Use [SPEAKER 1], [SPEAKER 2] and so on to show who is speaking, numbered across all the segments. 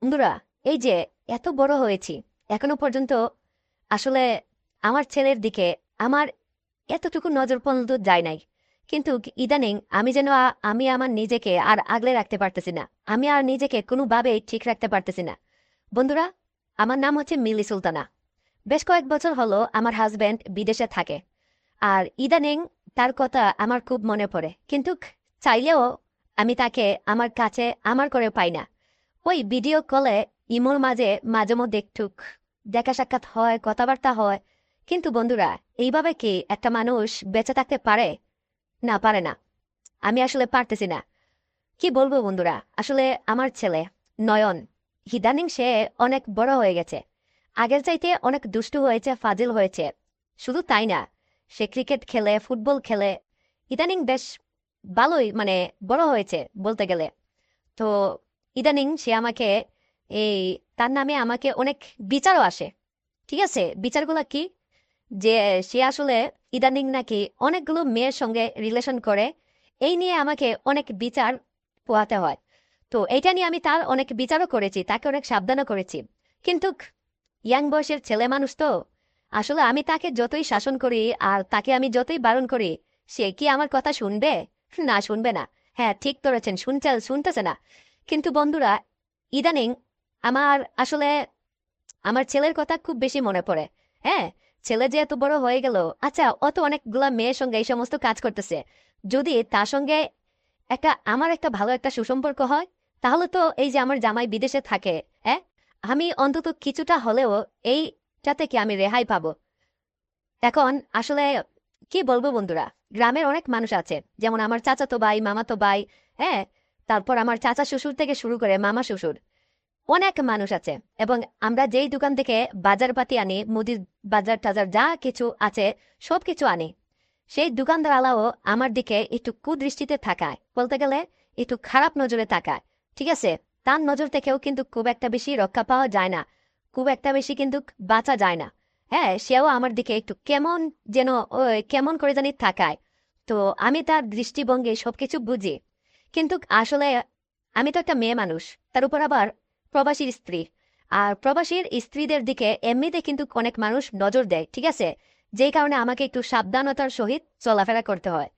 [SPEAKER 1] বন্ধুরা, এই যে এত বড় হয়েছি, এখনো পর্যন্ত আসলে আমার ছেলের দিকে আমার এতটুকু নজর পর্যন্ত যায় নাই। কিন্তু ইদানিং আমি যেন আমি আমার নিজেকে আর আগলে রাখতে পারতেছি না। আমি আর নিজেকে কোনোভাবেই ঠিক রাখতে পারতেছি না। বন্ধুরা, আমার নাম হচ্ছে মিলি সুলতানা। বেশ কয়েক বছর হলো আমার হাজব্যান্ড বিদেশে থাকে। আর ইদানিং তার কথা আমার খুব মনে পড়ে, কিন্তু চাইলেও আমি তাকে আমার কাছে আমার করে পাই না। ওই ভিডিও কলে ইমোর মাঝে মাঝে মধ্যে একটু দেখা সাক্ষাৎ হয়, কথাবার্তা হয়। কিন্তু বন্ধুরা, এইভাবে কি একটা মানুষ বেঁচে থাকতে পারে? না, পারে না। আমি আসলে পারতেছি না। কি বলবো বন্ধুরা, আসলে আমার ছেলে নয়ন, ইদানিং সে অনেক বড় হয়ে গেছে। আগের চাইতে অনেক দুষ্টু হয়েছে, ফাজিল হয়েছে। শুধু তাই না, সে ক্রিকেট খেলে, ফুটবল খেলে। ইদানিং বেশ ভালোই, বড় হয়েছে বলতে গেলে। তো ইদানিং সে আমাকে এই তার নামে আমাকে অনেক বিচারও আসে। ঠিক আছে, বিচারগুলো কি? যে সে আসলে ইদানিং নাকি অনেকগুলো মেয়ের সঙ্গে রিলেশন করে। এই নিয়ে আমাকে অনেক বিচার পোহাতে হয়। তো এইটা নিয়ে আমি তার অনেক বিচারও করেছি, তাকে অনেক সাবধানও করেছি। কিন্তু ইয়াং বয়সের ছেলে মানুষ তো, আসলে আমি তাকে যতই শাসন করি আর তাকে আমি যতই বারণ করি, সে কি আমার কথা শুনবে? না, শুনবে না। হ্যাঁ, ঠিক ধরেছেন, শুনতেছে না। কিন্তু বন্ধুরা, ইদানিং আমার আসলে আমার ছেলের কথা খুব বেশি মনে পড়ে। হ্যাঁ, ছেলে যে এত বড় হয়ে গেল, আচ্ছা, অত অনেকগুলা মেয়ের সঙ্গে এই সমস্ত কাজ করতেছে। যদি তার সঙ্গে আমার একটা ভালো একটা সুসম্পর্ক হয়, তাহলে তো এই যে আমার জামাই বিদেশে থাকে, হ্যাঁ, আমি অন্তত কিছুটা হলেও এইটা থেকে আমি রেহাই পাবো। এখন আসলে কি বলবো বন্ধুরা, গ্রামের অনেক মানুষ আছে, যেমন আমার চাচাতো ভাই, মামাতো ভাই, হ্যাঁ, তারপর আমার চাচা শ্বশুর থেকে শুরু করে মামা শ্বশুর, অনেক মানুষ আছে। এবং আমরা যেই দোকান থেকে বাজারপাতি আনি, মুদির বাজার টাজার যা কিছু আছে, সব কিছু আনি, সেই দোকানদার আলাও আমার দিকে একটু কুদৃষ্টিতে তাকায়, বলতে গেলে একটু খারাপ নজরে তাকায়। ঠিক আছে, তার নজর থেকেও কিন্তু খুব একটা বেশি রক্ষা পাওয়া যায় না, খুব একটা বেশি কিন্তু বাঁচা যায় না। হ্যাঁ, সেও আমার দিকে একটু কেমন যেন ওই কেমন করে জানি তাকায়। তো আমি তার দৃষ্টিভঙ্গি সবকিছু বুঝি। কিন্তু আসলে আমি তো একটা মেয়ে মানুষ, তার উপর আবার প্রবাসীর স্ত্রী। আর প্রবাসীর স্ত্রীদের দিকে এমনিতে কিন্তু অনেক মানুষ নজর দেয়, ঠিক আছে, যেই কারণে আমাকে একটু সাবধানতার সহিত চলাফেরা করতে হয়।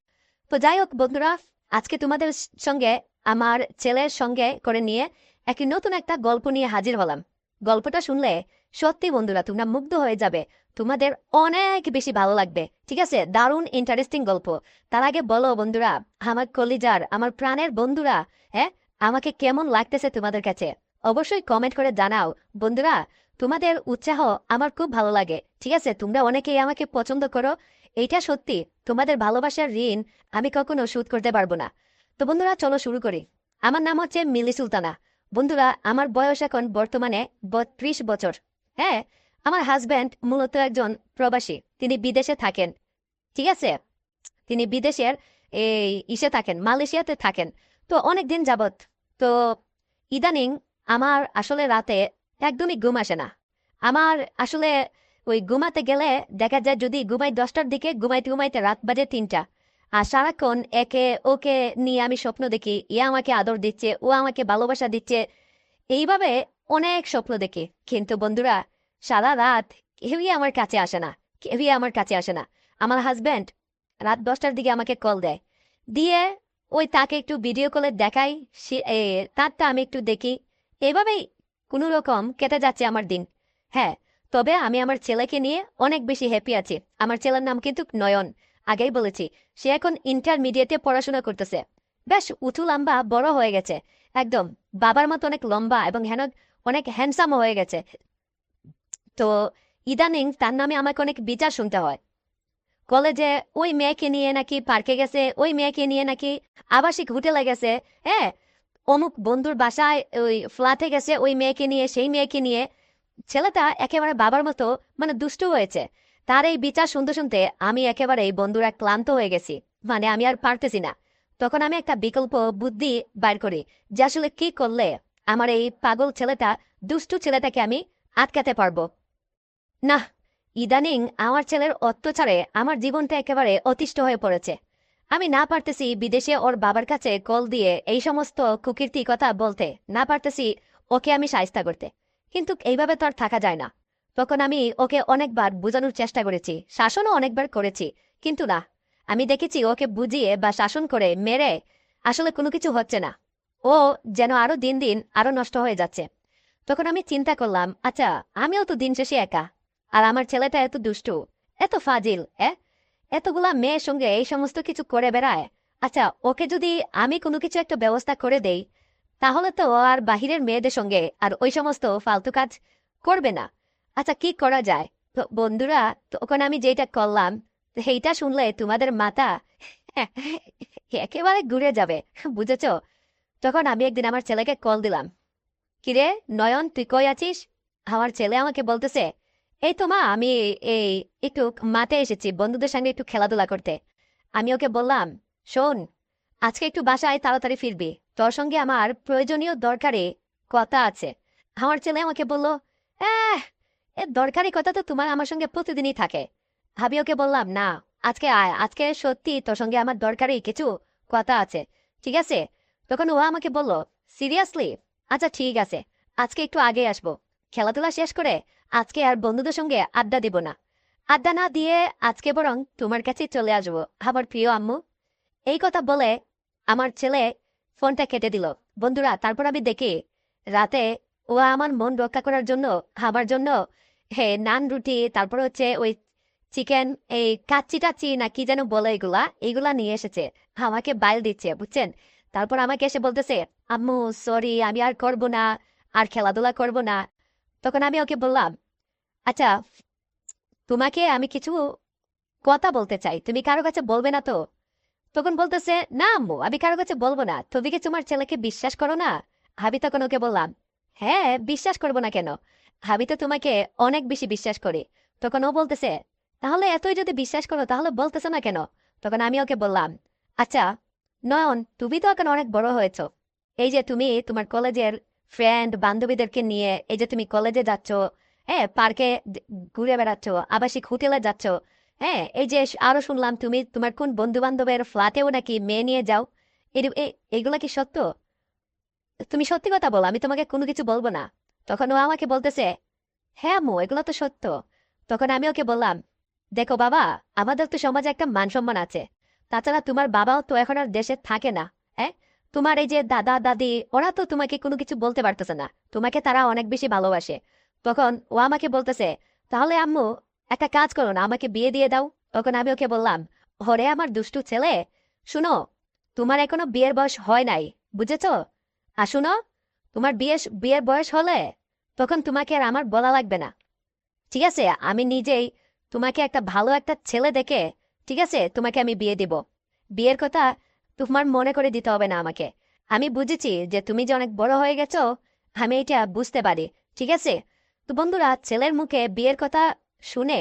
[SPEAKER 1] তো যাই হোক বন্ধুরা, আজকে তোমাদের সঙ্গে আমার ছেলের সঙ্গে করে নিয়ে একটি নতুন একটা গল্প নিয়ে হাজির হলাম। গল্পটা শুনলে সত্যি বন্ধুরা তোমরা মুগ্ধ হয়ে যাবে, তোমাদের অনেক বেশি ভালো লাগবে। ঠিক আছে, দারুণ ইন্টারেস্টিং গল্প। তার আগে বলো বন্ধুরা, আমার কলিজার, আমার প্রাণের বন্ধুরা, হ্যাঁ, আমাকে কেমন লাগতেছে তোমাদের কাছে? অবশ্যই কমেন্ট করে জানাও বন্ধুরা। তোমাদের উৎসাহ আমার খুব ভালো লাগে। ঠিক আছে, তোমরা অনেকেই আমাকে পছন্দ করো, এইটা সত্যি। তোমাদের ভালোবাসার ঋণ আমি কখনো শোধ করতে পারবো না। তো বন্ধুরা, চলো শুরু করি। আমার নাম হচ্ছে মিলি সুলতানা। বন্ধুরা, আমার বয়স এখন বর্তমানে 32 বছর। হ্যাঁ, আমার হাজব্যান্ড মূলত একজন প্রবাসী, তিনি বিদেশে থাকেন। ঠিক আছে, তিনি বিদেশের থাকেন, মালয়েশিয়াতে থাকেন। তো অনেক দিন যাবত। তো ইদানিং আমার আসলে রাতে একদমই ঘুম আসে না। আমার আসলে ওই ঘুমাতে গেলে দেখা যায়, যদি ঘুমাই 10টার দিকে, ঘুমাইতে ঘুমাইতে রাত বাজে 3টা। আর সারাক্ষণ একে ওকে নিয়ে আমি স্বপ্ন দেখি, আমাকে আদর দিচ্ছে, ও আমাকে ভালোবাসা দিচ্ছে, এইভাবে অনেক স্বপ্ন দেখি। কিন্তু বন্ধুরা, সারা রাত কেউই আমার কাছে আসে না, কেউই আমার কাছে আসে না। আমার হাজব্যান্ড রাত 10টার দিকে আমাকে কল দেয়, দিয়ে ওই তাকে একটু ভিডিও কলে দেখাই, তারটা আমি একটু দেখি। এভাবেই কোনো রকম কেটে যাচ্ছে আমার দিন। হ্যাঁ, তবে আমি আমার ছেলেকে নিয়ে অনেক বেশি হ্যাপি আছি। আমার ছেলের নাম কিন্তু নয়ন, আগেই বলেছি। সে এখন ইন্টারমিডিয়েটে পড়াশোনা করতেছে। বেশ উঁচু লম্বা বড় হয়ে গেছে, একদম বাবার মতো অনেক লম্বা, এবং অনেক হ্যান্ডসাম হয়ে গেছে। তো ইদানিং তার নামে আমাকে অনেক বিচার শুনতে হয়। কলেজে ওই মেয়েকে নিয়ে নাকি পার্কে গেছে, ওই মেয়েকে নিয়ে নাকি আবাসিক হোটেলে গেছে, হ্যাঁ, অমুক বন্ধুর বাসায় ওই ফ্ল্যাটে গেছে ওই মেয়েকে নিয়ে, সেই মেয়েকে নিয়ে। ছেলেটা একেবারে বাবার মতো দুষ্ট হয়েছে। তার এই বিচার শুনতে শুনতে আমি একেবারে এই বন্ধুরা ক্লান্ত হয়ে গেছি। আমি আর পারতেছি না। তখন আমি একটা বিকল্প বুদ্ধি বাইর করি, যে আসলে কি করলে আমার এই পাগল ছেলেটা, দুষ্টু ছেলেটাকে আমি আটকাতে পারবো। না, ইদানিং আমার ছেলের অত্যাচারে আমার জীবনটা একেবারে অতিষ্ঠ হয়ে পড়েছে। আমি না পারতেছি বিদেশে ওর বাবার কাছে কল দিয়ে এই সমস্ত কুকীর্তি কথা বলতে, না পারতেছি ওকে আমি শায়েস্তা করতে। কিন্তু এইভাবে তো আর থাকা যায় না। তখন আমি ওকে অনেকবার বোঝানোর চেষ্টা করেছি, শাসনও অনেকবার করেছি, কিন্তু না, আমি দেখেছি ওকে বুঝিয়ে বা শাসন করে মেরে আসলে কোনো কিছু হচ্ছে না। ও যেন আরো দিন দিন আরো নষ্ট হয়ে যাচ্ছে। তখন আমি চিন্তা করলাম, আচ্ছা, আমিও তো দিন শেষে একা, আর আমার ছেলেটা এত দুষ্টু, এত ফাজিল, এতগুলা মেয়ের সঙ্গে এই সমস্ত কিছু করে বেড়ায়। আচ্ছা, ওকে যদি আমি কোনো কিছু একটা ব্যবস্থা করে দেই, তাহলে তো ও আর বাহিরের মেয়েদের সঙ্গে আর ওই সমস্ত ফালতু কাজ করবে না। আচ্ছা, কি করা যায়? তো বন্ধুরা, তখন আমি যেটা করলাম, সেইটা শুনলে তোমাদের মাথা একেবারে ঘুরে যাবে, বুঝেছ? তখন আমি একদিন আমার ছেলেকে কল দিলাম। কিরে নয়ন, তুই কই আছিস? আমার ছেলে আমাকে বলতেছে, এই তো মা, আমি এই একটু মাঠে এসেছি বন্ধুদের সঙ্গে একটু খেলাধুলা করতে। আমি ওকে বললাম, শোন, আজকে একটু বাসায় তাড়াতাড়ি ফিরবি, তোর সঙ্গে আমার প্রয়োজনীয় দরকারি কথা আছে। আমার ছেলে আমাকে বলল, এহ, এ দরকারি কথা তো তোমার আমার সঙ্গে প্রতিদিনই থাকে। আমি ওকে বললাম, না, আজকে আয়, আজকে সত্যি তোর সঙ্গে আমার দরকারি কিছু কথা আছে, ঠিক আছে? তখন ও আমাকে বলল, সিরিয়াসলি? আচ্ছা ঠিক আছে, আজকে একটু আগে আসবো, খেলাধুলা শেষ করে আজকে আর বন্ধুদের সঙ্গে আড্ডা দিব না। আড্ডা না দিয়ে আজকে বরং তোমার কাছে চলে আসবো, আমার প্রিয় আম্মু। এই কথা বলে আমার ছেলে ফোনটা কেটে দিল। বন্ধুরা, তারপর আমি দেখি রাতে ও আমার মন রক্ষা করার জন্য আমার জন্য নান রুটি, তারপর হচ্ছে ওই চিকেন, এই কাচ্চি টাচ্চি না কি যেন বলে, এইগুলা নিয়ে এসেছে, আমাকে বাইল দিচ্ছে, বুঝছেন? তারপর আমাকে এসে বলতেছে, আম্মু সরি, আমি আর করব না, আর খেলাধুলা করব না। তখন আমি ওকে বললাম, আচ্ছা, তোমাকে আমি কিছু কথা বলতে চাই, তুমি কারো কাছে বলবে না তো? তখন বলতেছে, না আম্মু, আমি কারো কাছে বলবো না, তুমি কি তোমার ছেলেকে বিশ্বাস করো না? আমি তখন ওকে বললাম, হ্যাঁ, বিশ্বাস করবো না কেন, আমি তো তোমাকে অনেক বেশি বিশ্বাস করি। তখন ও বলতেছে, তাহলে এতই যদি বিশ্বাস করো তাহলে বলতেছো না কেন? তখন আমি ওকে বললাম, আচ্ছা নয়ন, তুমি তো এখন অনেক বড় হয়েছো, এই যে তুমি তোমার কলেজের ফ্রেন্ড বান্ধবীদেরকে নিয়ে এই যে তুমি কলেজে যাচ্ছ, পার্কে ঘুরে বেড়াচ্ছ, আবাসিক হোটেলে যাচ্ছ, এই যে আরো শুনলাম তুমি তোমার কোন বন্ধু বান্ধবের ফ্ল্যাটেও নাকি মেয়ে নিয়ে যাও, এইগুলা কি সত্য? তুমি সত্যি কথা বলো, আমি তোমাকে কোনো কিছু বলবো না। তখন ও আমাকে বলতেছে, হ্যাঁ আম্মু, এগুলো তো সত্য। তখন আমি ওকে বললাম, দেখো বাবা, আমাদের তো সমাজে একটা মান সম্মান আছে, তাছাড়া তোমার বাবাও তো এখন আর দেশে থাকে না। হ্যাঁ, তোমার এই যে দাদা দাদি, ওরা তো তোমাকে কোনো কিছু বলতে পারতেছে না, তোমাকে তারা অনেক বেশি ভালোবাসে। তখন ও আমাকে বলতেছে, তাহলে আম্মু একটা কাজ করো না, আমাকে বিয়ে দিয়ে দাও। তখন আমি ওকে বললাম, ওরে আমার দুষ্টু ছেলে, শুনো, তোমার এখনো বিয়ের বয়স হয় নাই, বুঝেছো? আর শুনো, তোমার বিয়ের বয়স হলে তখন তোমাকে আর আমার বলা লাগবে না, ঠিক আছে? আমি নিজেই তোমাকে একটা ভালো একটা ছেলে দেখে, ঠিক আছে, তোমাকে আমি বিয়ে দিব। বিয়ের কথা তোমার মনে করে দিতে হবে না আমাকে। আমি বুঝেছি যে তুমি যে অনেক বড় হয়ে গেছো, আমি এটা বুঝতে পারি, ঠিক আছে? তো বন্ধুরা, ছেলের মুখে বিয়ের কথা শুনে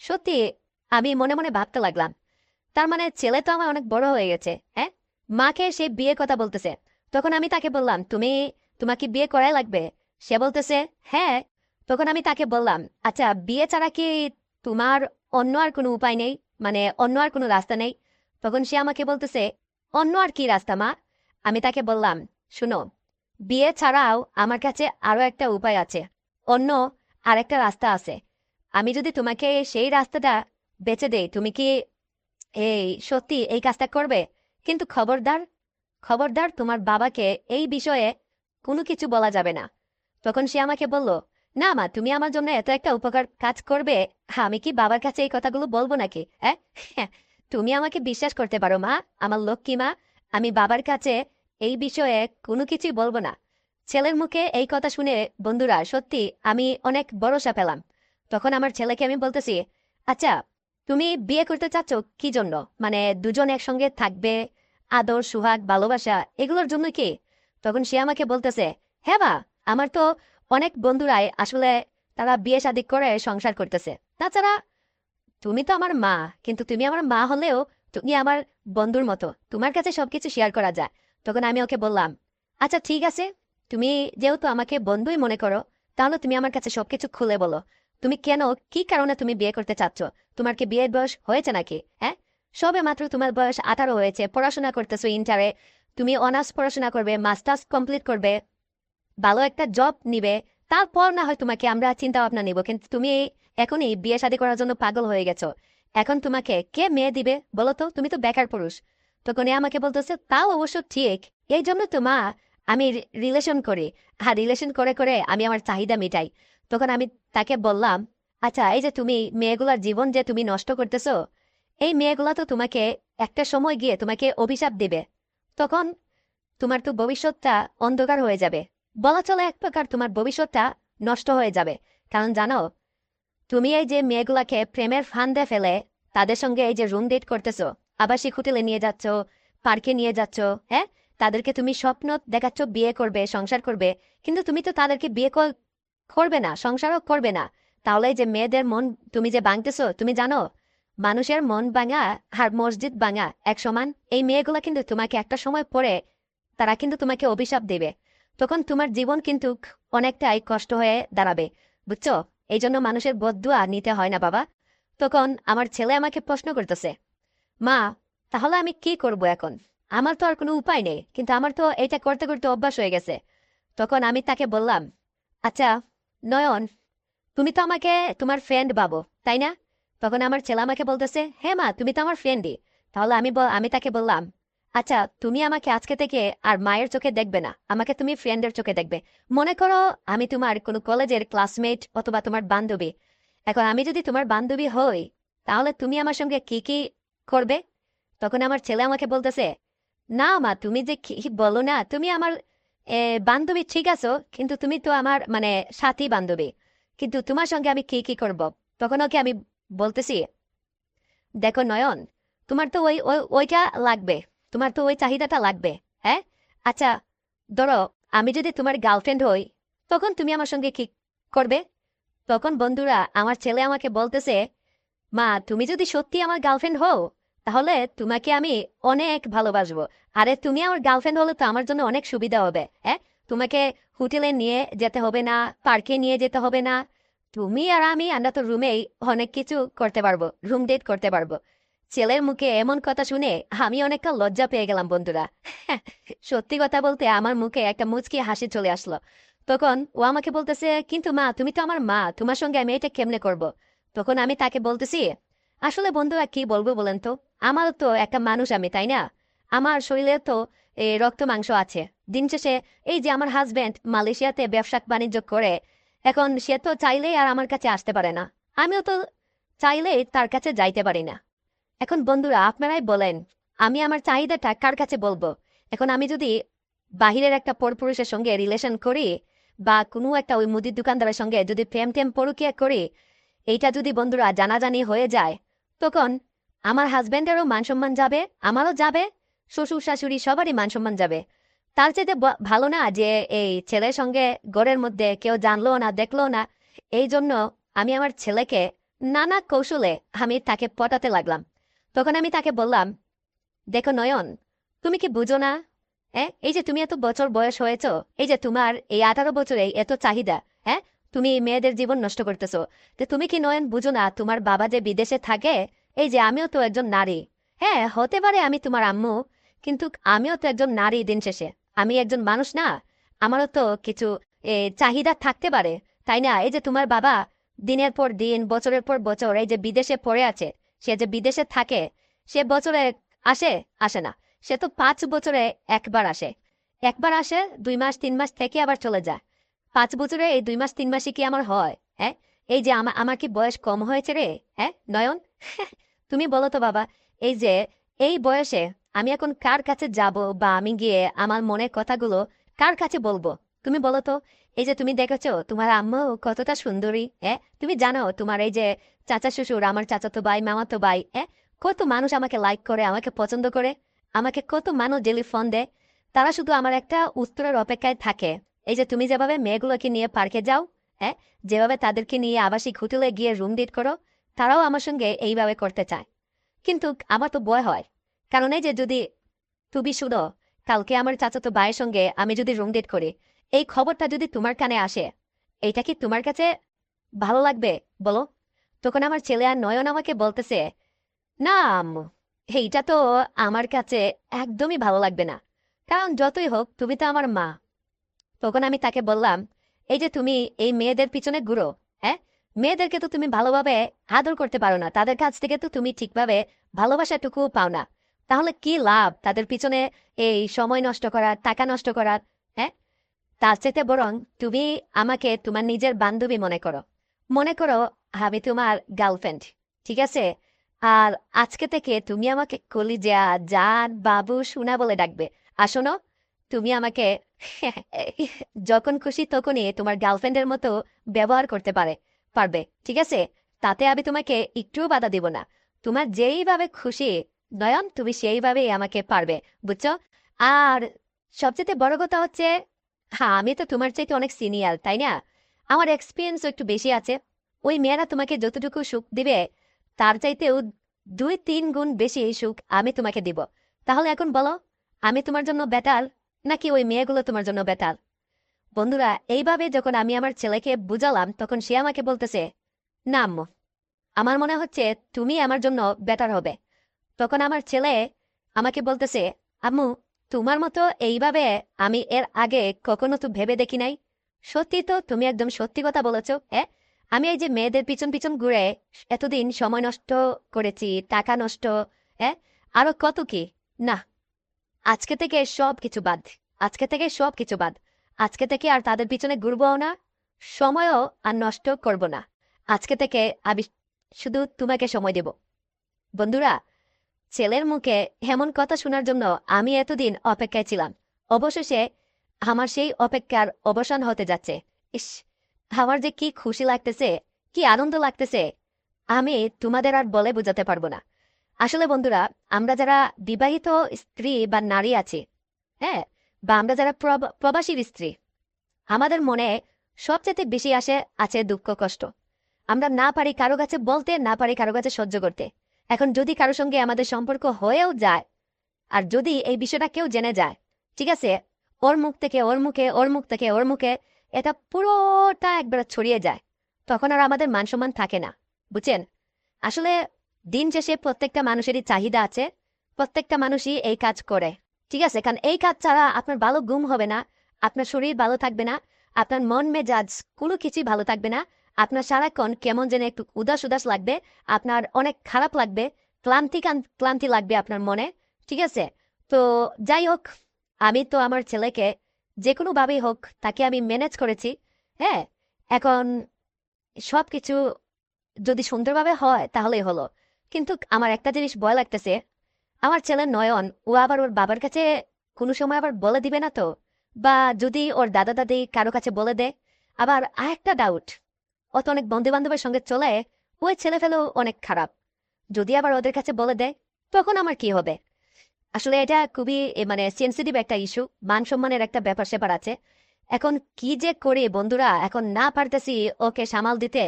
[SPEAKER 1] সত্যি আমি মনে মনে ভাবতে লাগলাম, তার মানে ছেলে তো আমার অনেক বড় হয়ে গেছে। মাকে সে বিয়ে কথা বলতেছে। তখন আমি তাকে বললাম, তোমাকে বিয়ে করাই লাগবে? সে বলতেছে, হ্যাঁ। তখন আমি তাকে বললাম, আচ্ছা, বিয়ে ছাড়া কি তোমার অন্য আর কোনো উপায় নেই, মানে অন্য আর কোনো রাস্তা নেই? তখন সে আমাকে বলতেছে, অন্য আর কি রাস্তা মা? আমি তাকে বললাম, শুনো, বিয়ে ছাড়াও আমার কাছে আরো একটা উপায় আছে, অন্য আরেকটা রাস্তা আছে। আমি যদি তোমাকে সেই রাস্তাটা বেছে দেই, তুমি কি এই সত্যি এই কাজটা করবে? কিন্তু খবরদার, খবরদার, তোমার বাবাকে এই বিষয়ে কোনো কিছু বলা যাবে না। তখন সে আমাকে বলল, না মা, তুমি আমার জন্য এত একটা উপকার কাজ করবে, আমি কি বাবার কাছে এই কথাগুলো বলবো নাকি? তুমি আমাকে বিশ্বাস করতে পারো মা, আমার লক্ষ্মী মা, আমি বাবার কাছে এই বিষয়ে কোনো কিছুই বলবো না। ছেলের মুখে এই কথা শুনে বন্ধুরা সত্যি আমি অনেক ভরসা পেলাম। তখন আমার ছেলেকে আমি বলতেছি, আচ্ছা, তুমি বিয়ে করতে চাচ্ছ কি জন্য? মানে দুজন একসঙ্গে থাকবে, আদর সুহাগ ভালোবাসা এগুলোর জন্য কি? তখন সে আমাকে বলতেছে, হ্যাঁ বা, আমার তো অনেক বন্ধুরাই আসলে তারা বিয়ে শাদী করে সংসার করতেছে। তাছাড়া তুমি তো আমার মা, কিন্তু তুমি আমার মা হলেও তুমি আমার বন্ধুর মতো, তোমার কাছে সবকিছু শেয়ার করা যায়। তখন আমি ওকে বললাম, আচ্ছা ঠিক আছে, তুমি যেহেতু আমাকে বন্ধুই মনে করো, তাহলে তুমি আমার কাছে সবকিছু খুলে বলো। তুমি কেন, কি কারণে তুমি বিয়ে করতে চাচ্ছ? তোমার কি বিয়ের বয়স হয়েছে নাকি? সবে মাত্র তোমার বয়স 18 হয়েছে, পড়াশোনা করতেছো ইন্টারে, তুমি অনার্স পড়াশোনা করবে, মাস্টার্স কমপ্লিট করবে, ভালো একটা জব নিবে, তারপর না হয় তোমাকে আমরা চিন্তা ভাবনা নিব, কিন্তু তুমি এখনই বিয়ে শাদী করার জন্য পাগল হয়ে গেছো। এখন তোমাকে কে মেয়ে দিবে বলো তো, তুমি তো বেকার পুরুষ। তখন এ আমাকে বলতেছে, তাও অবশ্য ঠিক, এই জন্য তো মা আমি রিলেশন করি, আর রিলেশন করে করে আমি আমার চাহিদা মিটাই। তখন আমি তাকে বললাম, আচ্ছা এই যে তুমি মেয়েগুলার জীবন যে তুমি নষ্ট করতেছো, এই মেয়েগুলা তো তোমাকে একটা সময় গিয়ে তোমাকে অভিশাপ দিবে। তখন তোমার তো ভবিষ্যৎটা অন্ধকার হয়ে যাবে, বলা চলে এক প্রকার তোমার ভবিষ্যৎটা নষ্ট হয়ে যাবে। কারণ জানো, তুমি এই যে মেয়েগুলাকে প্রেমের ফান্দে ফেলে তাদের সঙ্গে এই যে রুম ডেট করতেছো, আবাসিক হোটেলে নিয়ে যাচ্ছ, পার্কে নিয়ে যাচ্ছ, হ্যাঁ, তাদেরকে তুমি স্বপ্ন দেখাচ্ছ বিয়ে করবে, সংসার করবে, কিন্তু তুমি তো তাদেরকে বিয়ে করবে না, সংসারও করবে না। তাহলে এই যে মেয়েদের মন তুমি যে ভাঙতেছো, তুমি জানো মানুষের মন ভাঙা আর মসজিদ ভাঙা এক সমান। এই মেয়েগুলা কিন্তু তোমাকে একটা সময় পরে তারা কিন্তু তোমাকে অভিশাপ দেবে। তখন তোমার জীবন কিন্তু অনেকটাই কষ্ট হয়ে দাঁড়াবে, বুঝছো? এই জন্য মানুষের বদদুয়া নিতে হয় না বাবা। তখন আমার ছেলে আমাকে প্রশ্ন করতেছে, মা তাহলে আমি কি করব এখন? আমার তো আর কোনো উপায় নেই, কিন্তু আমার তো এটা করতে করতে অভ্যাস হয়ে গেছে। তখন আমি তাকে বললাম, আচ্ছা নয়ন, তুমি তো আমাকে তোমার ফ্রেন্ড ভাবো, তাই না? তখন আমার ছেলে আমাকে বলতেছে, হ্যাঁ মা, তুমি তো আমার ফ্রেন্ডই। তাহলে আমি তাকে বললাম, আচ্ছা তুমি আমাকে আজকে থেকে আর মায়ের চোখে দেখবে না, আমাকে তুমি ফ্রেন্ডের চোখে দেখবে। মনে করো আমি তোমার কোনো কলেজের ক্লাসমেট অথবা তোমার বান্ধবী। এখন আমি যদি তোমার বান্ধবী হই, তাহলে তুমি আমার সঙ্গে কি কি করবে? তখন আমার ছেলে আমাকে বলতেছে, না মা, তুমি যে কি বলো না, তুমি আমার বান্ধবী ঠিক আছো, কিন্তু তুমি তো আমার মানে সাথী বান্ধবী, কিন্তু তোমার সঙ্গে আমি কি কি করব? তখন ওকে আমি বলতেছি, দেখো নয়ন, তোমার তো ওইটা লাগবে, তোমার তো ওই চাহিদাটা লাগবে, হ্যাঁ? আচ্ছা ধরো আমি যদি তোমার গার্লফ্রেন্ড হই, তখন তুমি আমার সঙ্গে কি করবে? তখন বন্ধুরা আমার ছেলে আমাকে বলতেছে, মা তুমি যদি সত্যি আমার গার্লফ্রেন্ড হও, তাহলে তোমাকে আমি অনেক ভালোবাসবো। আরে তুমি আমার গার্লফ্রেন্ড হলে তো আমার জন্য অনেক সুবিধা হবে, হ্যাঁ? তোমাকে হোটেলে নিয়ে যেতে হবে না, পার্কে নিয়ে যেতে হবে না। তুমি আর আমরা তো রুমেই অনেক কিছু করতে পারবো, রুম ডেট করতে পারবো। ছেলের মুখে এমন কথা শুনে আমি অনেকটা লজ্জা পেয়ে গেলাম বন্ধুরা। সত্যি কথা বলতে আমার মুখে একটা মুচকি হাসি চলে আসলো। তখন ও আমাকে বলতেছে, কিন্তু মা তুমি তো আমার মা, তোমার সঙ্গে আমি এটা কেমনে করব? তখন আমি তাকে বলতেছি, আসলে বন্ধুরা কি বলবো বলেন তো, আমার তো একটা মানুষ আমি, তাই না? আমার শরীরে তো রক্ত মাংস আছে। দিন শেষে এই যে আমার হাজবেন্ড মালয়েশিয়াতে ব্যবসা বাণিজ্য করে, এখন সে তো চাইলেই আর আমার কাছে আসতে পারে না, আমিও তো চাইলেই তার কাছে যাইতে পারি না। এখন বন্ধুরা আপনারাই বলেন, আমি আমার চাহিদাটা কার কাছে বলবো? এখন আমি যদি বাহিরের একটা পরপুরুষের সঙ্গে রিলেশন করি, বা কোনো একটা ওই মুদির দোকানদারের সঙ্গে যদি প্রেম টেম পরকিয়া করি, এইটা যদি বন্ধুরা জানাজানি হয়ে যায়, তখন আমার হাজব্যান্ডেরও মান সম্মান যাবে, আমারও যাবে, শ্বশুর শাশুড়ি সবারই মান সম্মান যাবে। তার চাইতে ভালো না যে এই ছেলের সঙ্গে ঘরের মধ্যে কেউ জানলো না, দেখলো না। এই জন্য আমি আমার ছেলেকে নানা কৌশলে আমি তাকে পটাতে লাগলাম। তখন আমি তাকে বললাম, দেখো নয়ন, তুমি কি বুঝো না? এই যে তুমি এত বছর বয়স হয়েছ, এই যে তোমার এই 18 বছরে এত চাহিদা, হ্যাঁ, তুমি মেয়েদের জীবন নষ্ট করতেছো। তো তুমি কি নয়ন বুঝো না তোমার বাবা যে বিদেশে থাকে? এই যে আমিও তো একজন নারী, হ্যাঁ হতে পারে আমি তোমার আম্মু, কিন্তু আমিও তো একজন নারী। দিন শেষে আমি একজন মানুষ না? আমারও তো কিছু চাহিদা থাকতে পারে, তাই না? এই যে তোমার বাবা দিনের পর দিন, বছরের পর বছর এই যে বিদেশে পড়ে আছে, সে যে বিদেশে থাকে, সে বছরে আসে আসে না, সে তো 5 বছরে একবার আসে। একবার আসে 2 মাস 3 মাস থেকে আবার চলে যায়। 5 বছরে এই 2 মাস 3 মাসই কি আমার হয়? হ্যাঁ, এই যে আমার কি বয়স কম হয়েছে রে? হ্যাঁ নয়ন, তুমি বলো তো বাবা, এই যে এই বয়সে আমি এখন কার কাছে যাব, বা আমি গিয়ে আমার মনের কথাগুলো কার কাছে বলবো? তুমি বলো তো। এই যে তুমি দেখেছো তোমার আম্মু কতটা সুন্দরী, তুমি জানো তোমার এই যে চাচা শ্বশুর, আমার চাচাতো ভাই মামাতো ভাই, কত মানুষ আমাকে লাইক করে, আমাকে পছন্দ করে, আমাকে কত মানুষ ডেলি ফোন দেয়। তারা শুধু আমার একটা উত্তরের অপেক্ষায় থাকে। এই যে তুমি যেভাবে মেয়েগুলোকে নিয়ে পার্কে যাও, হ্যাঁ, যেভাবে তাদেরকে নিয়ে আবাসিক হোটেলে গিয়ে রুম ডেট করো, তারাও আমার সঙ্গে এইভাবে করতে চায়। কিন্তু আমার তো ভয় হয়, কারণ এই যে যদি তুমি শুনো, কালকে আমার চাচাতো ভাইয়ের সঙ্গে আমি যদি রুম ডেট করি, এই খবরটা যদি তোমার কানে আসে, এইটা কি তোমার কাছে ভালো লাগবে বলো? তখন আমার ছেলে আর নয়ন আমাকে বলতেছে, না আম্মু, এইটা তো আমার কাছে একদমই ভালো লাগবে না, কারণ যতই হোক তুমি তো আমার মা, তখন আমি তাকে বললাম, এই যে তুমি এই মেয়েদের পিছনে ঘুরো, হ্যাঁ, মেয়েদেরকে তো তুমি ভালোভাবে আদর করতে পারো না, তাদের কাছ থেকে তো তুমি ঠিকভাবে ভালোবাসাটুকু পাও না, তাহলে কি লাভ তাদের পিছনে এই সময় নষ্ট করার, টাকা নষ্ট করার? হ্যাঁ, তার চাইতে বরং তুমি আমাকে তোমার নিজের বান্ধবী মনে করো, মনে করো আমি তোমার গার্লফ্রেন্ড, ঠিক আছে? আর আজকে থেকে তুমি আমাকে কলিজা, জান, বাবু, সোনা বলে ডাকবে। আসনো, তুমি আমাকে যখন খুশি তখনই তোমার গার্লফ্রেন্ডের মতো ব্যবহার করতে পারবে, ঠিক আছে? তাতে আমি তোমাকে একটুও বাধা দিব না। তোমার যেইভাবে খুশি নয়ন, তুমি সেইভাবেই আমাকে পারবে, বুঝছো? আর সবচেয়ে বড় কথা হচ্ছে, হ্যাঁ, আমি তো তোমার চাইতে অনেক সিনিয়র, তাই না? আমার এক্সপিরিয়েন্সও একটু বেশি আছে। ওই মেয়েরা তোমাকে যতটুকু সুখ দিবে তার চাইতেও 2-3 গুণ বেশি সুখ আমি তোমাকে দিব। তাহলে এখন বলো, আমি তোমার জন্য বেটার নাকি ওই মেয়েগুলো তোমার জন্য বেটার? বন্ধুরা, এইভাবে যখন আমি আমার ছেলেকে বুঝালাম তখন সে আমাকে বলতেছে, না আম্মু, আমার মনে হচ্ছে তুমি আমার জন্য বেটার হবে। তখন আমার ছেলে আমাকে বলতেছে, আম্মু, তোমার মতো এইভাবে আমি এর আগে কখনো তো ভেবে দেখি নাই। সত্যি তো, তুমি একদম সত্যি কথা বলেছো। হ্যাঁ, আমি এই যে মেয়েদের পিছন পিছন ঘুরে এতদিন সময় নষ্ট করেছি, টাকা নষ্ট, হ্যাঁ, আরো কত কি না। আজকে থেকে সব কিছু বাদ, আজকে থেকে সব কিছু বাদ। আজকে থেকে আর তাদের পিছনে ঘুরবও না, সময়ও আর নষ্ট করব না। আজকে থেকে আমি শুধু তোমাকে সময় দেব। বন্ধুরা, ছেলের মুখে এমন কথা শোনার জন্য আমি এতদিন অপেক্ষায় ছিলাম। অবশেষে আমার সেই অপেক্ষার অবসান হতে যাচ্ছে। ইস, আমার যে কি খুশি লাগতেছে, কি আনন্দ লাগতেছে, আমি তোমাদের আর বলে বোঝাতে পারবো না। আসলে বন্ধুরা, আমরা যারা বিবাহিত স্ত্রী বা নারী আছি, হ্যাঁ, বা আমরা যারা প্রবাসীর স্ত্রী, আমাদের মনে সবচেয়ে বেশি আছে দুঃখ কষ্ট। আমরা না পারি কারো কাছে বলতে, না পারি কারো কাছে সহ্য করতে। এখন যদি কারোর সঙ্গে আমাদের সম্পর্ক হয়েও যায়, আর যদি এই বিষয়টা কেউ জেনে যায়, ঠিক আছে, ওর মুখ থেকে ওর মুখে, ওর মুখ থেকে ওর মুখে, এটা পুরোটা একবার ছড়িয়ে যায়, তখন আর আমাদের মান সম্মান থাকে না, বুঝছেন? আসলে দিন শেষে প্রত্যেকটা মানুষেরই চাহিদা আছে, প্রত্যেকটা মানুষই এই কাজ করে, ঠিক আছে? কারণ এই কাজ ছাড়া আপনার ভালো ঘুম হবে না, আপনার শরীর ভালো থাকবে না, আপনার মন মেজাজ কোনো কিছুই ভালো থাকবে না, আপনার সারাক্ষণ কেমন যেন একটু উদাস উদাস লাগবে, আপনার অনেক খারাপ লাগবে, ক্লান্তি ক্লান্তি লাগবে আপনার মনে, ঠিক আছে? তো যাই হোক, আমি তো আমার ছেলেকে যে কোনোভাবেই হোক তাকে আমি ম্যানেজ করেছি। হ্যাঁ, এখন সবকিছু যদি সুন্দরভাবে হয় তাহলেই হলো। কিন্তু আমার একটা জিনিস ভয় লাগতেছে, আমার ছেলে নয়ন, ও আবার ওর বাবার কাছে কোনো সময় আবার বলে দিবে না তো? বা যদি ওর দাদা দাদি কারো কাছে বলে দেয়? আবার আরেকটা ডাউট, ও তো অনেক বন্ধু বান্ধবের সঙ্গে চলে, ওই ছেলে ফেলেও অনেক খারাপ, যদি আবার ওদের কাছে বলে দেয় তখন আমার কি হবে? আসলে এটা খুবই মানে সেন্সিটিভ একটা ইস্যু, মান সম্মানের একটা ব্যাপার স্যাপার আছে। এখন কি যে করি বন্ধুরা, এখন না পারতেছি ওকে সামাল দিতে,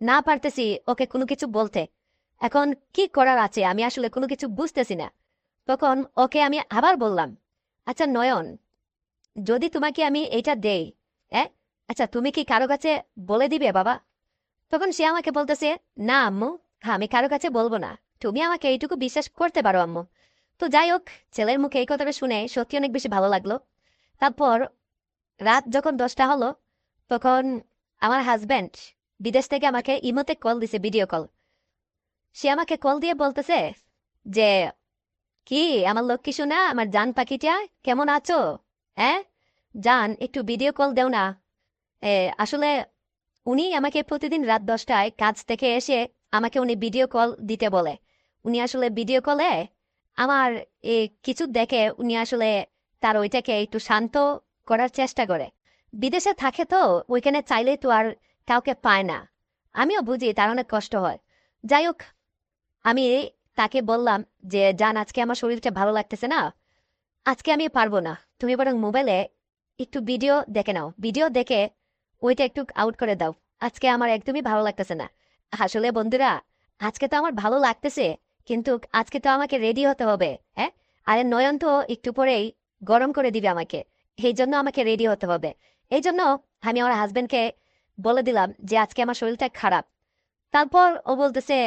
[SPEAKER 1] না পারতেছি ওকে কোনো কিছু বলতে। এখন কি করার আছে আমি আসলে কোনো কিছু বুঝতেছি না। তখন ওকে আমি আবার বললাম, আচ্ছা নয়ন, যদি তোমাকে আমি এটা দেই, হ্যাঁ, আচ্ছা তুমি কি কারো কাছে বলে দিবে বাবা? তখন সে আমাকে বলতেছে, না আম্মু, আমি কারো কাছে বলবো না, তুমি আমাকে এইটুকু বিশ্বাস করতে পারো আম্মু। তো যাই হোক, ছেলের মুখে এই কথাটা শুনে সত্যি অনেক বেশি ভালো লাগলো। তারপর রাত যখন 10টা হলো, তখন আমার হাজব্যান্ড বিদেশ থেকে আমাকে ইমোতে কল দিছে, ভিডিও কল। সে আমাকে কল দিয়ে বলতেছে যে, কি আমার লক্ষ্মী সোনা, আমার জান পাখিটা, কেমন আছো? হ্যাঁ, জান একটু ভিডিও কল দেও না। আসলে উনি আমাকে প্রতিদিন রাত 10টায় কাজ থেকে এসে আমাকে উনি ভিডিও কল দিতে বলে। উনি আসলে ভিডিও কলে আমার কিছু দেখে উনি আসলে তার ওইটাকে একটু শান্ত করার চেষ্টা করে। বিদেশে থাকে তো, ওইখানে চাইলেই তো আর কাউকে পায় না। আমিও বুঝি তার অনেক কষ্ট হয়। যাই হোক, আমি তাকে বললাম যে, জান আজকে আমার শরীরটা ভালো লাগতেছে না, আজকে আমি পারবো না, তুমি বরং মোবাইলে একটু ভিডিও দেখে নাও, ভিডিও দেখে ওইটা একটু আউট করে দাও, আজকে আমার একদমই ভালো লাগতেছে না। আসলে বন্ধুরা, আজকে তো আমার ভালো লাগতেছে, কিন্তু আজকে তো আমাকে রেডি হতে হবে। হ্যাঁ, আরে নয়ন তো একটু পরেই গরম করে দিবে আমাকে, এই জন্য আমাকে রেডি হতে হবে। এই জন্য আমি আমার হাজবেন্ডকে বলে দিলাম যে আজকে আমার শরীরটা খারাপ। তারপর ও বলতেছে,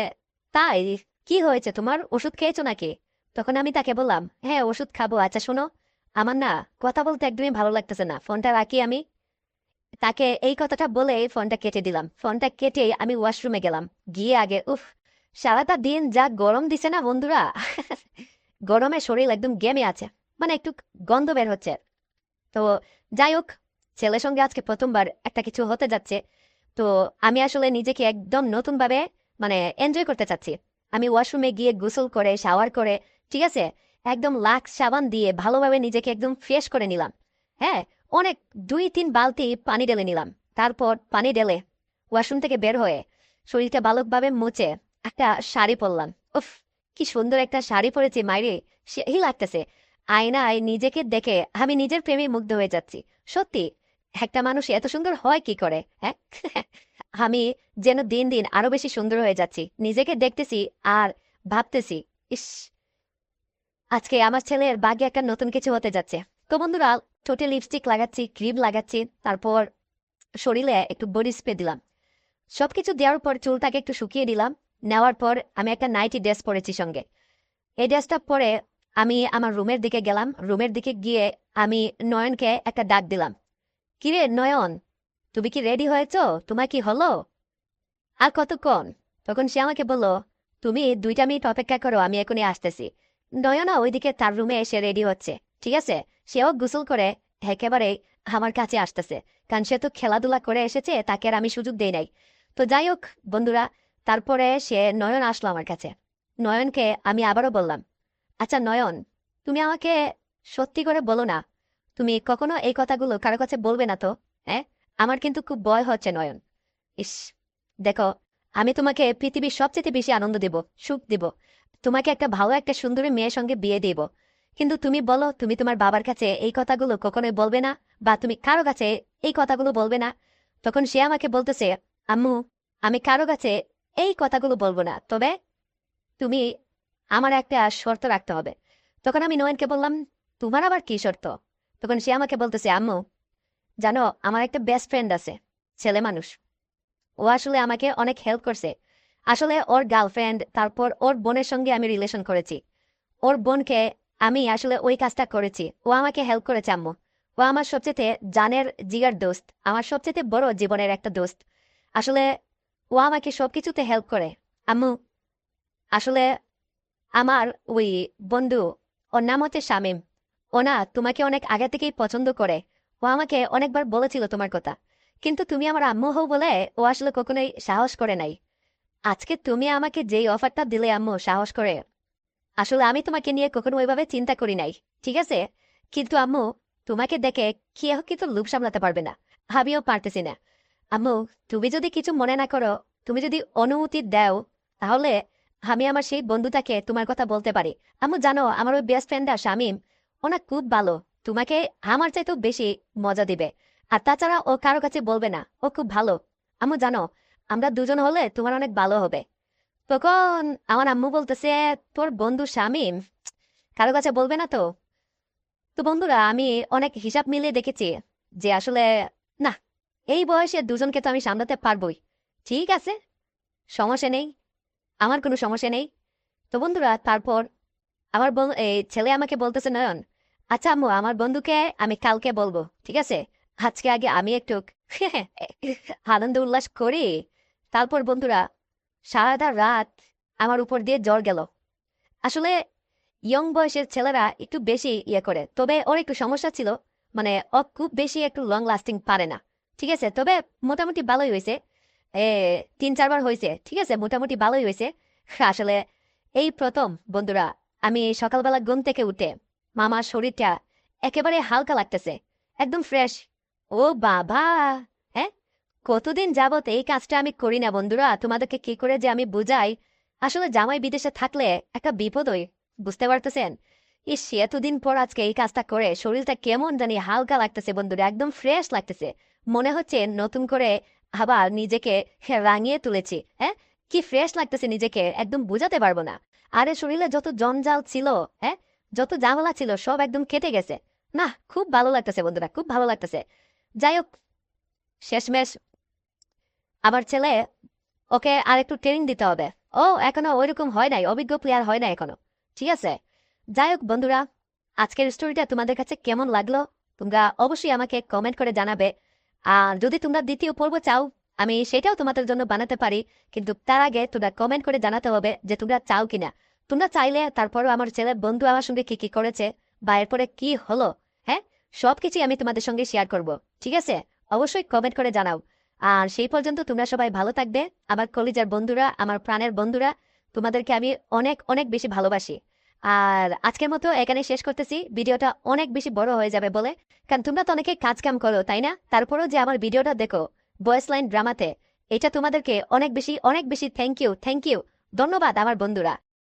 [SPEAKER 1] তাই কি হয়েছে তোমার, ওষুধ খেয়েছো নাকি? তখন আমি তাকে বললাম, হ্যাঁ ওষুধ খাবো। আচ্ছা শোনো, আমার না কথা বলতে একদমই ভালো লাগতেছে না, ফোনটা রাখি আমি। তাকে এই কথাটা বলে ফোনটা কেটে দিলাম। ফোনটা কেটে আমি ওয়াশরুমে গেলাম। গিয়ে আগে সারাটা দিন যা গরম দিছে না বন্ধুরা, গরমে শরীর একদম গেমে আছে, মানে একটু গন্ধ বের হচ্ছে। তো যাই হোক, ছেলের সঙ্গে আজকে প্রথমবার একটা কিছু হতে যাচ্ছে। তো আমি আসলে নিজেকে একদম নতুনভাবে মানে এনজয় করতে চাচ্ছি। আমি ওয়াশরুমে গিয়ে গোসল করে শাওয়ার করে, ঠিক আছে, একদম লাক্স সাবান দিয়ে ভালোভাবে নিজেকে একদম ফ্রেশ করে নিলাম। হ্যাঁ, অনেক 2-3 বালতি পানি ঢেলে নিলাম। তারপর পানি ঢেলে ওয়াশরুম থেকে বের হয়ে শরীরটা ভালোভাবে মুছে একটা শাড়ি পরলাম। উফ, কি সুন্দর একটা শাড়ি পরেছি মাইরে, সেই লাগতেছে। আয়নায় নিজেকে দেখে আমি নিজের প্রেমে মুগ্ধ হয়ে যাচ্ছি। সত্যি, একটা মানুষ এত সুন্দর হয় কি করে, হ্যাঁ? আমি যেন দিন দিন আরো বেশি সুন্দর হয়ে যাচ্ছি, নিজেকে দেখতেছি আর ভাবতেছি, ইস, আজকে আমার ছেলের ভাগ্যে একটা নতুন কিছু হতে যাচ্ছে। তো বন্ধুরা, ঠোঁটে লিপস্টিক লাগাচ্ছি, ক্রিম লাগাচ্ছি, তারপর শরীরে একটু বডি স্প্রে দিলাম। সবকিছু দেওয়ার পর চুলটাকে একটু শুকিয়ে দিলাম। নেওয়ার পর আমি একটা নাইটি ড্রেস পরেছি সঙ্গে। এই ড্রেসটা পরে আমি আমার রুমের দিকে গেলাম। রুমের দিকে গিয়ে আমি নয়নকে একটা ডাক দিলাম, কিরে নয়ন, তুমি কি রেডি হয়েছ? তোমার কি হলো? আর কতক্ষণ? তখন সে আমাকে বলল, তুমি 2 মিনিট অপেক্ষা করো, আমি এখনই আসতেছি। নয়না ওইদিকে তার রুমে এসে রেডি হচ্ছে, ঠিক আছে। সেও গোসল করে একেবারে আমার কাছে আসতেছে, কারণ সে তো খেলাধুলা করে এসেছে, তাকে আর আমি সুযোগ দেই নাই। তো যাই হোক বন্ধুরা, তারপরে সে নয়ন আসলো আমার কাছে। নয়নকে আমি আবারও বললাম, আচ্ছা নয়ন, তুমি আমাকে সত্যি করে বলো না, তুমি কখনো এই কথাগুলো কারো কাছে বলবে না তো? হ্যাঁ, আমার কিন্তু খুব ভয় হচ্ছে নয়ন। ইস, দেখো, আমি তোমাকে পৃথিবীর সবচেয়ে বেশি আনন্দ দেব, সুখ দেব, তোমাকে একটা ভালো একটা সুন্দরী মেয়ের সঙ্গে বিয়ে দেব। কিন্তু তুমি বলো, তুমি তোমার বাবার কাছে এই কথাগুলো কখনোই বলবে না, বা তুমি কারো কাছে এই কথাগুলো বলবে না। তখন সে আমাকে বলতেছে, আম্মু, আমি কারো কাছে এই কথাগুলো বলবো না, তবে তুমি আমার একটা শর্ত রাখতে হবে। তখন আমি নয়নকে বললাম, তোমার আবার কি শর্ত? তখন সে আমাকে বলতেছে, আম্মু, জানো, আমার একটা বেস্ট ফ্রেন্ড আছে, ছেলে মানুষ। ও আসলে আমাকে অনেক হেল্প করছে। আসলে ওর গার্লফ্রেন্ড, তারপর ওর বোনের সঙ্গে আমি রিলেশন করেছি। ওর বোনকে আমি আসলে ওই কাজটা করেছি, ও আমাকে হেল্প করেছে আম্মু। ও আমার সবচেয়ে জানের জিগার দোস্ত, আমার সবচেয়ে বড় জীবনের একটা দোস্ত। আসলে ও আমাকে সবকিছুতে হেল্প করে আম্মু। আসলে আমার ওই বন্ধু, ওর নাম হচ্ছে শামীম, ও না তোমাকে অনেক আগে থেকেই পছন্দ করে। ও আমাকে অনেকবার বলেছিল তোমার কথা, কিন্তু তুমি আমার আম্মু হও বলে ও আসলে কখনোই সাহস করে নাই। আজকে তুমি আমাকে যেই অফারটা দিলে আম্মু সাহস করে, আসলে আমি তোমাকে নিয়ে কখনো ওইভাবে চিন্তা করি নাই, ঠিক আছে। কিন্তু আম্মু, তোমাকে দেখে কেউ কিন্তু লোভ সামলাতে পারবে না, আমিও পারতেছি না। আম্মু, তুমি যদি কিছু মনে না করো, তুমি যদি অনুমতি দাও, তাহলে আমি আমার সেই বন্ধুটাকে তোমার কথা বলতে পারি। আম্মু জানো, আমার ওই বেস্ট ফ্রেন্ডটা শামীম, ও না খুব ভালো, তোমাকে আমার চাইতেও বেশি মজা দিবে। আর তাছাড়া ও কারো কাছে বলবে না, ও খুব ভালো। আম্মু জানো, আমরা দুজন হলে তোমার অনেক ভালো হবে। তখন আমার আম্মু বলতেছে, তোর বন্ধু শামীম কারো কাছে বলবে না তো? তো বন্ধুরা, আমি অনেক হিসাব মিলিয়ে দেখেছি যে আসলে না, এই বয়সে দুজনকে তো আমি সামলাতে পারবোই। ঠিক আছে, সমস্যা নেই, আমার কোনো সমস্যা নেই। তো বন্ধুরা, তারপর আমার এই ছেলে আমাকে বলতেছে, নয়ন, আচ্ছা আম্মু, আমার বন্ধুকে আমি কালকে বলবো, ঠিক আছে। আজকে আগে আমি একটু আনন্দ উল্লাস করি। তারপর বন্ধুরা, সারাটা রাত আমার উপর দিয়ে জ্বর গেল। আসলে ইয়ং বয়সের ছেলেরা একটু বেশি ইয়ে করে, তবে ওর একটু সমস্যা ছিল, মানে ও খুব বেশি একটু লং লাস্টিং পারে না, ঠিক আছে। তবে মোটামুটি ভালোই হয়েছে, 3-4 বার হয়েছে, ঠিক আছে, মোটামুটি ভালোই হয়েছে। আসলে এই প্রথম বন্ধুরা, আমি সকালবেলা ঘুম থেকে উঠে মামার শরীরটা একেবারে হালকা লাগতেছে, একদম ফ্রেশ। ও বাবা, হ্যাঁ, কতদিন যাবত এই কাজটা আমি করি না বন্ধুরা, তোমাদেরকে কি করে যে আমি বুঝাই। আসলে জামাই বিদেশে থাকলে একটা বিপদই, বুঝতে পারতেছেন। ইস, এতদিন পর আজকে এই কাজটা করে শরীরটা কেমন জানি হালকা লাগতেছে বন্ধুরা, একদম ফ্রেশ লাগতেছে। মনে হচ্ছে নতুন করে আবার নিজেকে রাঙিয়ে তুলেছি। হ্যাঁ, কি ফ্রেশ লাগতেছে নিজেকে, একদম বুঝাতে পারবো না। আরে শরীরে যত জঞ্জাল ছিল, হ্যাঁ, যত ঝামেলা ছিল, সব একদম কেটে গেছে। না, খুব ভালো লাগতেছে বন্ধুরা, খুব ভালো লাগতেছে। যাই হোক, শেষমেশ আমার ছেলে, ওকে আর একটু ট্রেনিং দিতে হবে। ও এখনো ওইরকম হয় নাই, অভিজ্ঞ প্লেয়ার হয় না এখনো, ঠিক আছে। যাই হোক বন্ধুরা, আজকের স্টোরিটা তোমাদের কাছে কেমন লাগলো তোমরা অবশ্যই আমাকে কমেন্ট করে জানাবে। আর যদি তোমরা দ্বিতীয় পর্ব চাও আমি সেটাও তোমাদের জন্য বানাতে পারি, কিন্তু তার আগে তোমরা কমেন্ট করে জানাতে হবে যে তোমরা চাও কিনা। তোমরা চাইলে তারপরও আমার ছেলের বন্ধু আমার সঙ্গে কি কি করেছে বা এরপরে কি হলো, হ্যাঁ, সবকিছুই আমি তোমাদের সঙ্গে শেয়ার করব। ঠিক আছে, অবশ্যই কমেন্ট করে জানাও। আর সেই পর্যন্ত তোমরা সবাই ভালো থাকবে। আমার কলিজার বন্ধুরা, আমার প্রাণের বন্ধুরা, তোমাদেরকে আমি অনেক অনেক বেশি ভালোবাসি। আর আজকের মতো এখানে শেষ করতেছি, ভিডিওটা অনেক বেশি বড় হয়ে যাবে বলে, কারণ তোমরা তো অনেকে কাজ কাম করো তাই না, তারপরেও যে আমার ভিডিওটা দেখো ভয়েস লাইন ড্রামাতে, এটা তোমাদেরকে অনেক বেশি থ্যাংক ইউ, ধন্যবাদ আমার বন্ধুরা।